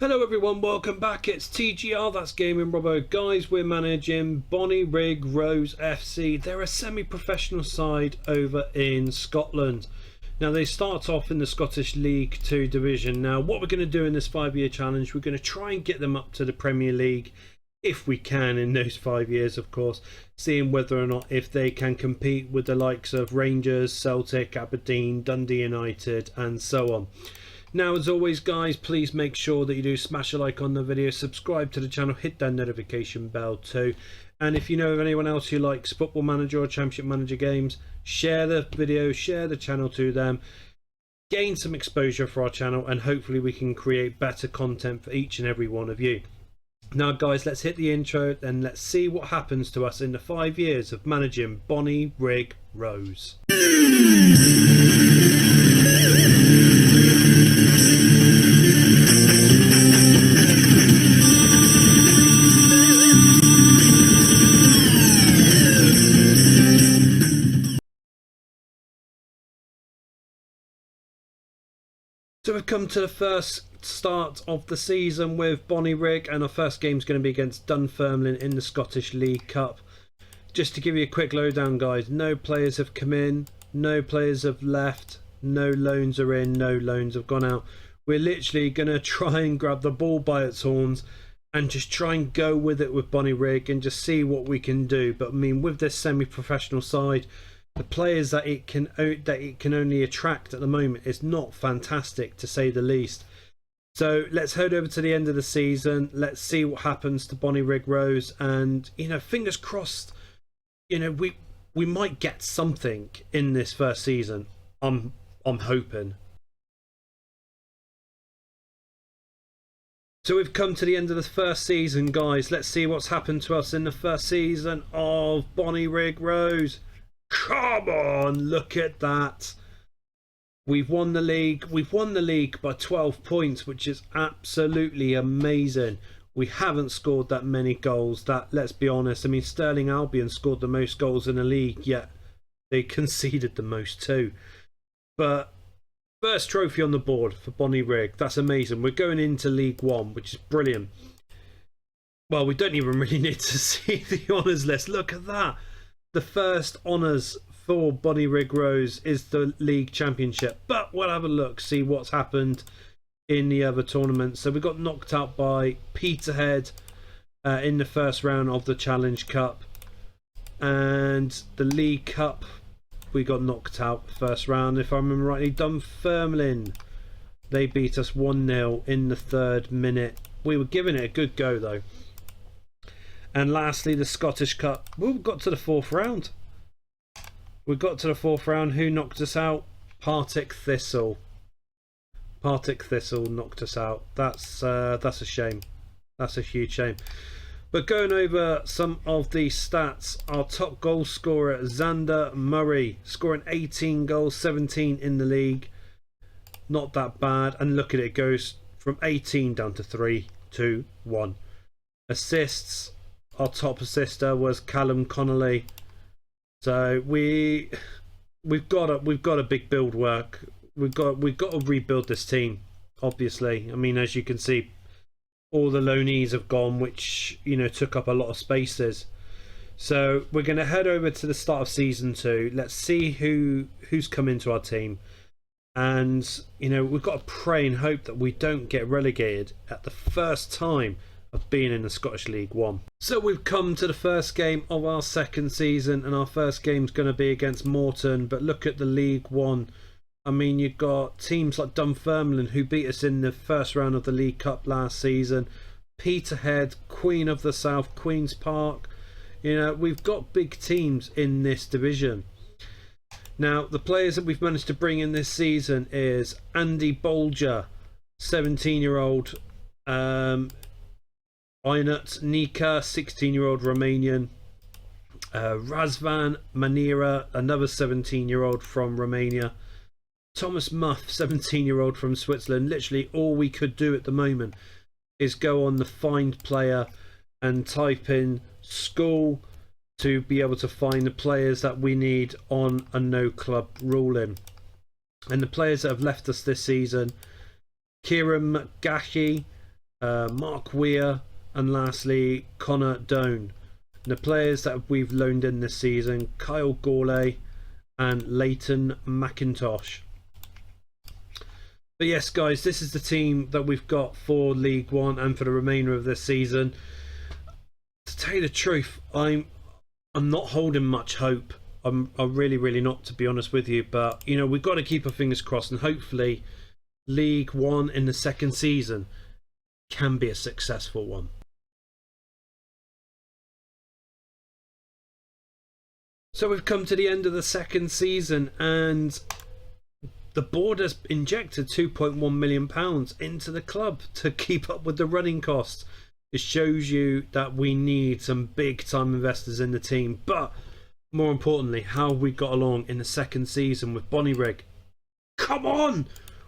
Hello everyone, welcome back. It's TGR, that's Gaming Robo. Guys, we're managing Bonnyrigg Rose FC. They're a semi-professional side over in Scotland. Now they start off in the Scottish League 2 division. Now what we're going to do in this 5-year challenge, we're going to try and get them up to the Premier League if we can in those 5 years, of course, seeing whether or not if they can compete with the likes of Rangers, Celtic, Aberdeen, Dundee United and so on. Now, as always, guys, please make sure that you do smash a like on the video, subscribe to the channel, hit that notification bell too. And if you know of anyone else who likes Football Manager or Championship Manager games, share the video, share the channel to them, gain some exposure for our channel, and hopefully we can create better content for each and every one of you. Now, guys, let's hit the intro and let's see what happens to us in the 5 years of managing Bonnyrigg Rose. So we've come to the first start of the season with Bonnyrigg, and our first game is going to be against Dunfermline in the Scottish League Cup. Just to give you a quick lowdown, guys, no players have come in, no players have left, no loans are in, no loans have gone out. We're literally going to try and grab the ball by its horns and just try and go with it with Bonnyrigg and just see what we can do. But I mean, with this semi-professional side, the players that it can only attract at the moment is not fantastic, to say the least. So let's head over to the end of the season. Let's see what happens to Bonnyrigg Rose, and fingers crossed. We might get something in this first season. I'm hoping. So we've come to the end of the first season, guys. Let's see what's happened to us in the first season of Bonnyrigg Rose. Come on, look at that. We've won the league. We've won the league by 12 points, which is absolutely amazing. We haven't scored that many goals. Let's be honest. I mean, Sterling Albion scored the most goals in the league, yet they conceded the most too. But first trophy on the board for Bonnyrigg. That's amazing. We're going into League One, which is brilliant. Well, we don't even really need to see the honours list. Look at that. The first honours for Bonnyrigg Rose is the League Championship. But we'll have a look, see what's happened in the other tournaments. So we got knocked out by Peterhead in the first round of the Challenge Cup. And the League Cup, we got knocked out first round. If I remember rightly, Dunfermline, they beat us 1-0 in the 3rd minute. We were giving it a good go though. And lastly, the Scottish Cup. We've got to the 4th round. We got to the 4th round. Who knocked us out? Partick Thistle. Partick Thistle knocked us out. That's a shame. That's a huge shame. But going over some of the stats, our top goal scorer, Xander Murray, scoring 18 goals, 17 in the league. Not that bad. And look at it, it goes from 18 down to 3, 2, 1. Assists. Our top assister was Callum Connolly. So we've got a big build work. We've got to rebuild this team. Obviously, I mean, as you can see, all the loanees have gone, which took up a lot of spaces. So we're going to head over to the start of season 2. Let's see who's come into our team, and we've got to pray and hope that we don't get relegated at the first time of being in the Scottish League 1. So we've come to the first game of our second season, and our first game's going to be against Morton. But look at the League 1. I mean, you've got teams like Dunfermline, who beat us in the first round of the League Cup last season. Peterhead, Queen of the South, Queen's Park. We've got big teams in this division. Now, the players that we've managed to bring in this season is Andy Bolger, 17-year-old Inut Nika, 16-year-old Romanian. Razvan Manira, another 17-year-old from Romania. Thomas Muff, 17-year-old from Switzerland. Literally all we could do at the moment is go on the find player and type in school to be able to find the players that we need on a no club ruling. And the players that have left us this season: Kieran McGahey, Mark Weir, and lastly Connor Doan. And the players that we've loaned in this season: Kyle Gourlay and Leighton McIntosh. But yes, guys, this is the team that we've got for League One and for the remainder of this season. To tell you the truth, I'm not holding much hope. I'm really not, to be honest with you. But you know, we've got to keep our fingers crossed, and hopefully League One in the second season can be a successful one. So we've come to the end of the second season, and the board has injected £2.1 million into the club to keep up with the running costs. It shows you that we need some big time investors in the team. But more importantly, how we got along in the second season with Bonnyrigg. Come on,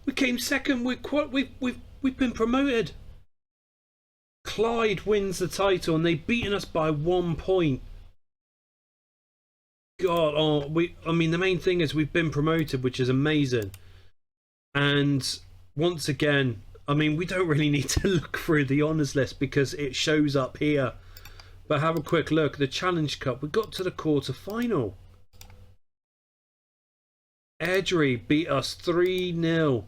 we came second. We've been promoted. Clyde wins the title, and they've beaten us by 1 point. God, I mean, the main thing is we've been promoted, which is amazing. And once again, I mean, we don't really need to look through the honours list because it shows up here. But have a quick look. The Challenge Cup, we got to the quarter final. Edgery beat us 3-0.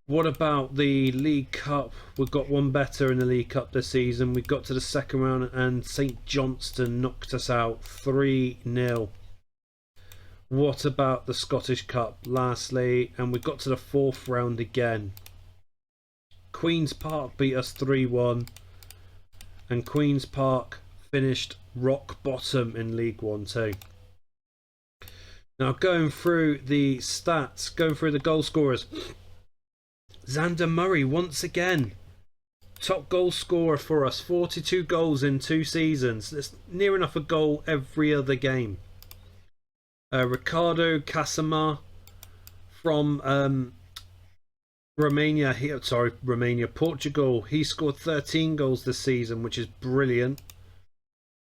What about the League Cup? We've got one better in the League Cup this season. We got to the second round and St Johnstone knocked us out 3-0. What about the Scottish Cup lastly? And we got to the fourth round again. Queen's Park beat us 3-1. And Queen's Park finished rock bottom in League One too. Now going through the stats, going through the goal scorers. Xander Murray once again, top goal scorer for us, 42 goals in 2 seasons. That's near enough a goal every other game. Ricardo Casamar from Romania, Portugal. He scored 13 goals this season, which is brilliant.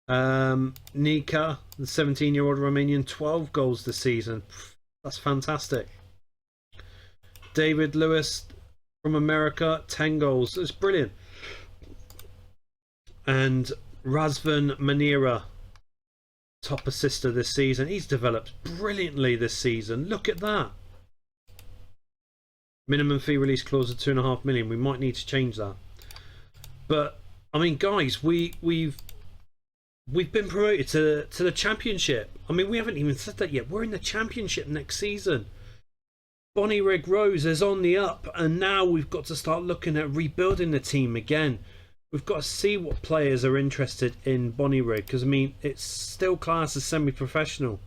Nika, the 17-year-old Romanian, 12 goals this season. That's fantastic. David Lewis from America, 10 goals. That's brilliant. And Razvan Manira, top assister this season. He's developed brilliantly this season. Look at that. Minimum fee release clause of £2.5 million. We might need to change that. But I mean, guys, we've been promoted to the championship. I mean, we haven't even said that yet. We're in the championship next season. Bonnyrigg Rose is on the up, and now we've got to start looking at rebuilding the team again. We've got to see what players are interested in Bonnyrigg, because I mean, it's still classed as semi-professional.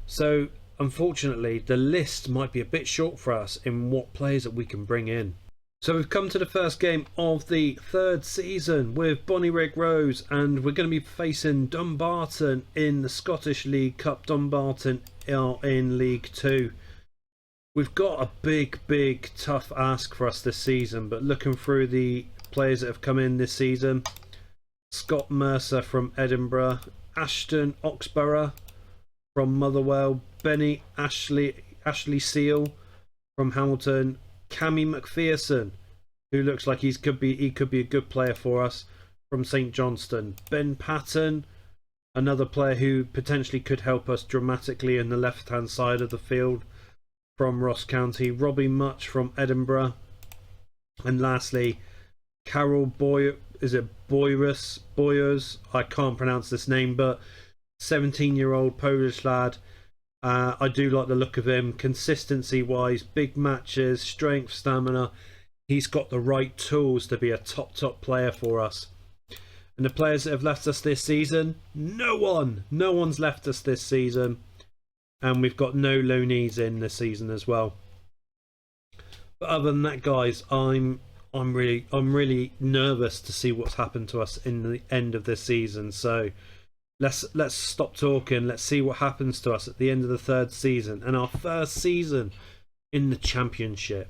So unfortunately, the list might be a bit short for us in what players that we can bring in. So we've come to the first game of the third season with Bonnyrigg Rose, and we're going to be facing Dumbarton in the Scottish League Cup. Dumbarton are in League 2. We've got a big tough ask for us this season, but looking through the players that have come in this season: Scott Mercer from Edinburgh, Ashton Oxborough from Motherwell, Benny Ashley Seal from Hamilton, Cammy McPherson, who looks like he could be a good player for us, from St Johnstone, Ben Patton, another player who potentially could help us dramatically in the left hand side of the field, from Ross County, Robbie Much from Edinburgh, and lastly Carol Boyers? I can't pronounce this name, but 17-year-old Polish lad. I do like the look of him, consistency wise, big matches, strength, stamina. He's got the right tools to be a top player for us. And the players that have left us this season, no one's left us this season. And we've got no loanees in this season as well. But other than that, guys, I'm really nervous to see what's happened to us in the end of this season. So let's stop talking. Let's see what happens to us at the end of the third season and our first season in the championship.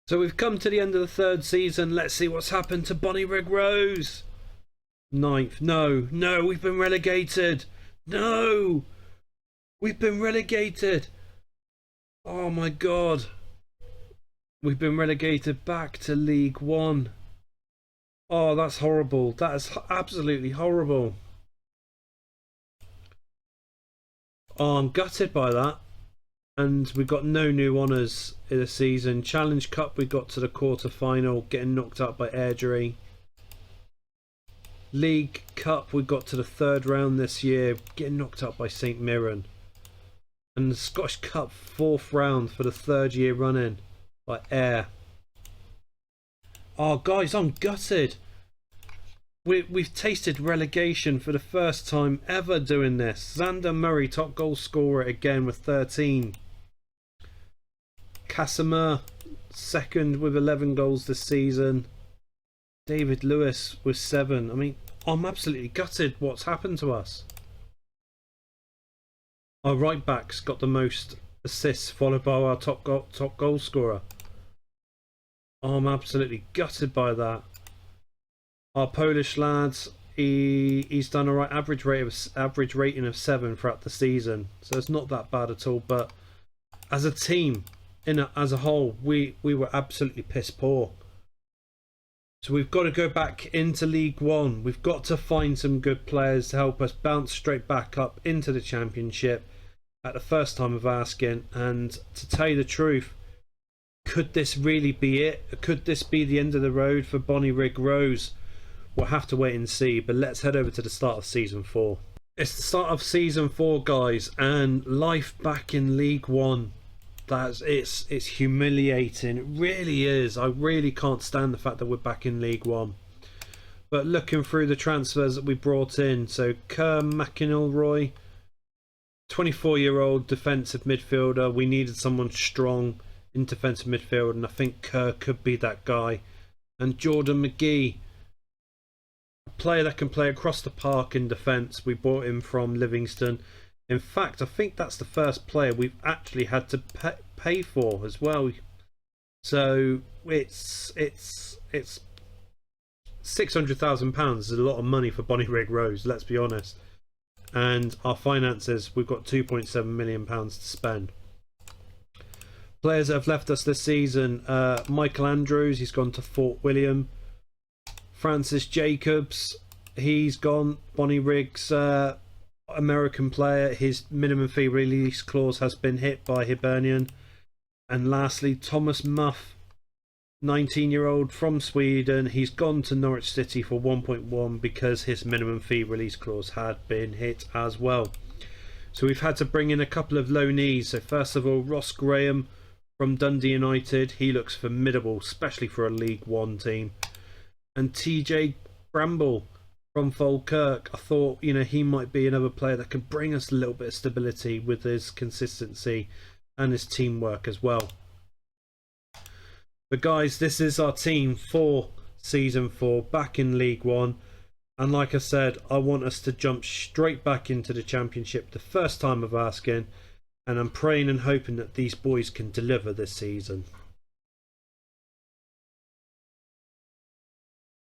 So we've come to the end of the third season. Let's see what's happened to Bonnyrigg Rose. 9th. No, we've been relegated. No. We've been relegated. Oh my God. We've been relegated back to League One. Oh, that's horrible. That is absolutely horrible. Oh, I'm gutted by that. And we got no new honours in the season. Challenge Cup, we got to the quarter final, getting knocked out by Airdrie. League Cup, we got to the third round this year, getting knocked out by St Mirren. And the Scottish Cup, fourth round for the third year running by Ayr. Oh, guys, I'm gutted. We've tasted relegation for the first time ever doing this. Xander Murray, top goal scorer again with 13. Casimir, second with 11 goals this season. David Lewis with 7. I mean, I'm absolutely gutted what's happened to us. Our right back's got the most assists, followed by our top goal scorer. I'm absolutely gutted by that. Our Polish lads, he's done a right average rating of 7 throughout the season, so it's not that bad at all. But as a team, as a whole, we were absolutely piss poor. So we've got to go back into League One. We've got to find some good players to help us bounce straight back up into the Championship at the first time of asking. And to tell you the truth, could this really be it? Could this be the end of the road for Bonnyrigg Rose? We'll have to wait and see, but let's head over to the start of Season 4. It's the start of Season 4, guys, and life back in League One. It's humiliating. It really is. I really can't stand the fact that we're back in League One. But looking through the transfers that we brought in, so Kerr McIlroy, 24-year-old defensive midfielder. We needed someone strong in defensive midfield, and I think Kerr could be that guy. And Jordan McGee, a player that can play across the park in defence. We bought him from Livingston. In fact, I think that's the first player we've actually had to pay for as well. So it's £600,000 is a lot of money for Bonnyrigg Rose, let's be honest. And our finances, we've got £2.7 million to spend. Players that have left us this season, Michael Andrews, he's gone to Fort William. Francis Jacobs, he's gone. Bonnyrigg's American player, his minimum fee release clause has been hit by Hibernian. And lastly, Thomas Muff, 19-year-old from Sweden, he's gone to Norwich City for 1.1 because his minimum fee release clause had been hit as well. So we've had to bring in a couple of loanees. So first of all, Ross Graham from Dundee United, he looks formidable, especially for a League One team. And TJ Bramble from Falkirk, I thought, he might be another player that could bring us a little bit of stability with his consistency and his teamwork as well. But guys, this is our team for Season 4 back in League One. And like I said, I want us to jump straight back into the Championship the first time of asking. And I'm praying and hoping that these boys can deliver this season.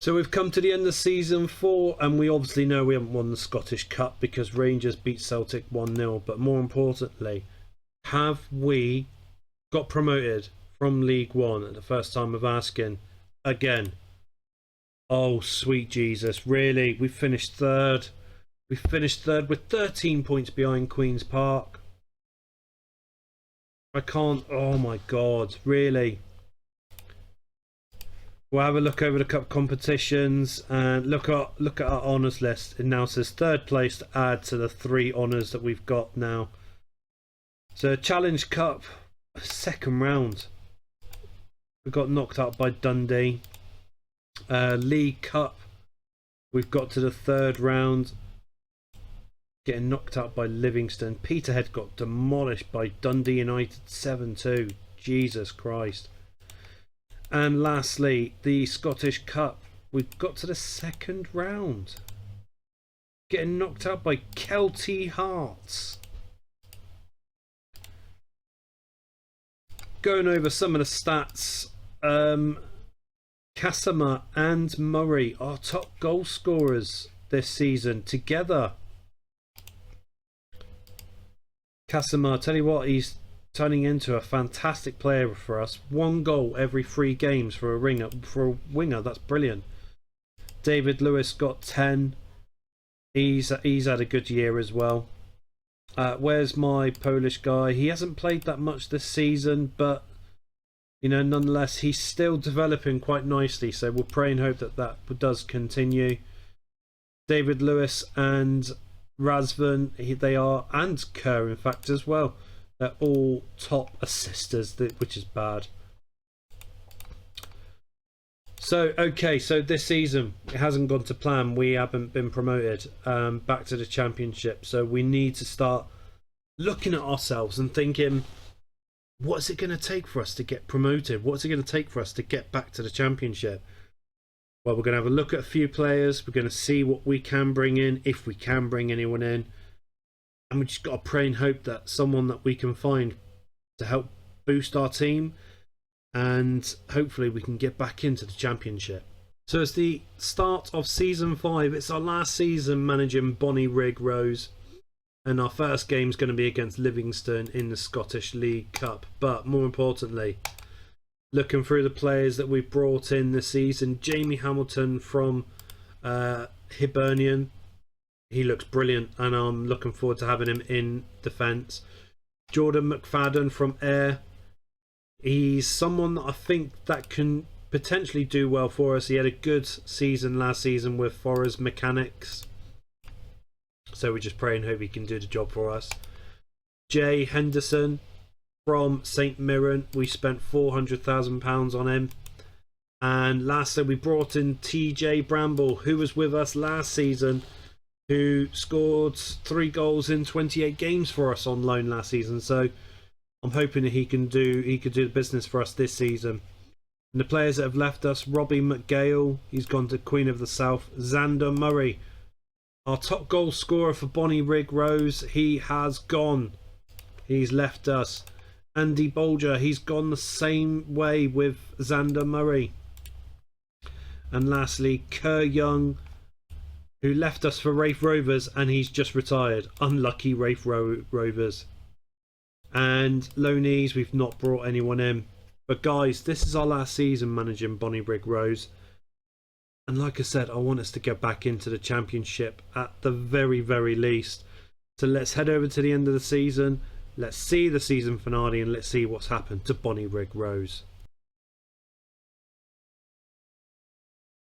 So we've come to the end of Season 4, and we obviously know we haven't won the Scottish Cup because Rangers beat Celtic 1-0. But more importantly, have we got promoted from League One at the first time of asking again? Oh, sweet Jesus, really? We finished third. We finished third with 13 points behind Queen's Park. I can't, oh my God, really? We'll have a look over the cup competitions and look at our honours list. It now says third place to add to the 3 honours that we've got now. So Challenge Cup, second round. We got knocked out by Dundee. League Cup, we've got to the third round, getting knocked out by Livingston. Peterhead got demolished by Dundee United 7-2. Jesus Christ. And lastly, the Scottish Cup, we've got to the second round, getting knocked out by Kelty Hearts. Going over some of the stats, Casimir and Murray are top goal scorers this season together. Casimir, tell you what, he's turning into a fantastic player for us. 1 goal every 3 games for a winger. That's brilliant. David Lewis got 10. He's had a good year as well. Where's my Polish guy? He hasn't played that much this season, but you know, nonetheless, he's still developing quite nicely. So we'll pray and hope that that does continue. David Lewis and Razvan, they are, and Kerr in fact as well. They're all top assisters, which is bad. So, okay, so this season, it hasn't gone to plan. We haven't been promoted back to the Championship. So we need to start looking at ourselves and thinking, what's it going to take for us to get promoted? What's it going to take for us to get back to the Championship? Well, we're going to have a look at a few players. We're going to see what we can bring in, if we can bring anyone in. And we just got to pray and hope that someone that we can find to help boost our team, and hopefully we can get back into the Championship. So it's the start of Season 5. It's our last season managing Bonnyrigg Rose. And our first game is going to be against Livingston in the Scottish League Cup. But more importantly, looking through the players that we've brought in this season, Jamie Hamilton from Hibernian. He looks brilliant, and I'm looking forward to having him in defence. Jordan McFadden from Ayr. He's someone that I think that can potentially do well for us. He had a good season last season with Forest Mechanics. So we just pray and hope he can do the job for us. Jay Henderson from St Mirren. We spent £400,000 on him. And lastly, we brought in TJ Bramble, who was with us last season, who scored 3 goals in 28 games for us on loan last season. So I'm hoping that he could do the business for us this season. And the players that have left us, Robbie McGale, he's gone to Queen of the South. Xander Murray, our top goal scorer for Bonnyrigg Rose, he has gone. He's left us. Andy Bolger, he's gone the same way with Xander Murray. And lastly, Kerr Young, who left us for Raith Rovers, and he's just retired. Unlucky Raith Rovers. And loanees, we've not brought anyone in. But guys, this is our last season managing Bonnyrigg Rose. And like I said, I want us to get back into the Championship at the very, very least. So let's head over to the end of the season. Let's see the season finale, and let's see what's happened to Bonnyrigg Rose.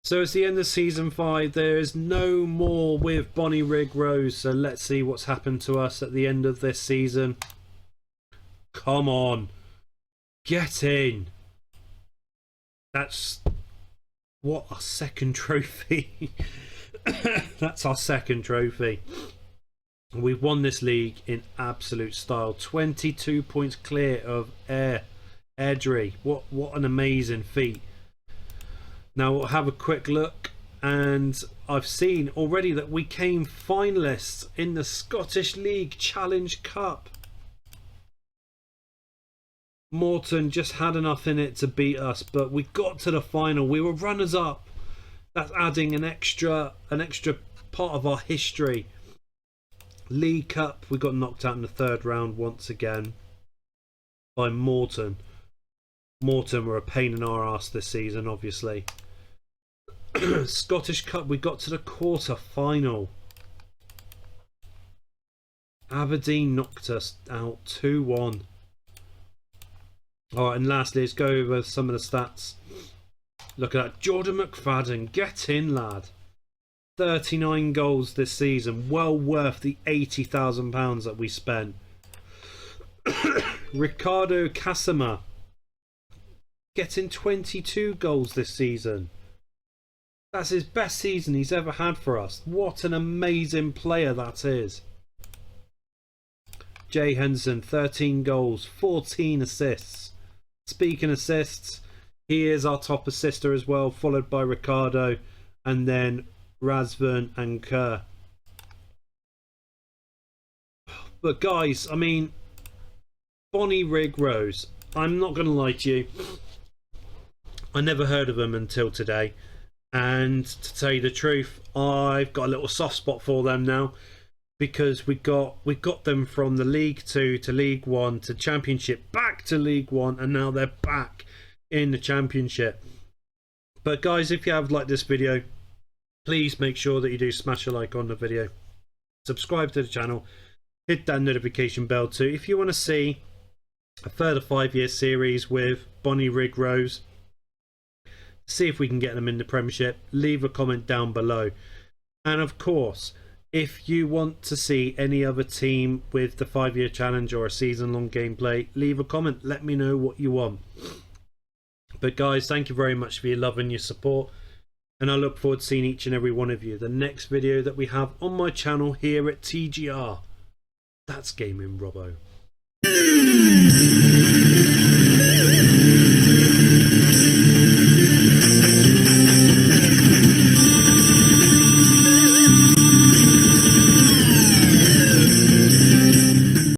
So it's the end of Season 5. There is no more with Bonnyrigg Rose. So let's see what's happened to us at the end of this season. Come on. Get in. That's... what, our second trophy? That's our second trophy. We've won this league in absolute style. 22 points clear of Airdrie. What an amazing feat. Now we'll have a quick look, and I've seen already that we came finalists in the Scottish League Challenge Cup. Morton just had enough in it to beat us, but we got to the final. We were runners up. That's adding an extra part of our history. League Cup, we got knocked out in the 3rd round once again by Morton. Morton were a pain in our arse this season, obviously. Scottish Cup, we got to the quarter final. Aberdeen knocked us out 2-1. Alright, and lastly, let's go over some of the stats. Look at that. Jordan McFadden, get in, lad. 39 goals this season. Well worth the £80,000 that we spent. Ricardo Casimir, getting 22 goals this season. That's his best season he's ever had for us. What an amazing player that is. Jay Henderson, 13 goals, 14 assists. Speaking of assists, he is our top assister as well, followed by Ricardo, and then Razvan and Kerr. But guys, I mean, Bonnyrigg Rose, I'm not going to lie to you, I never heard of them until today, and to tell you the truth, I've got a little soft spot for them now. because we got them from the League 2 to League 1 to Championship, back to League 1, and now they're back in the Championship. But guys, if you have liked this video, please make sure that you do smash a like on the video, subscribe to the channel, hit that notification bell too. If you want to see a further 5-year series with Bonnyrigg Rose, see if we can get them in the Premiership, leave a comment down below. And of course, if you want to see any other team with the 5-year challenge or a season-long gameplay, leave a comment, let me know what you want. But guys, thank you very much for your love and your support, and I look forward to seeing each and every one of you the next video that we have on my channel here at TGR. That's Gaming Robo.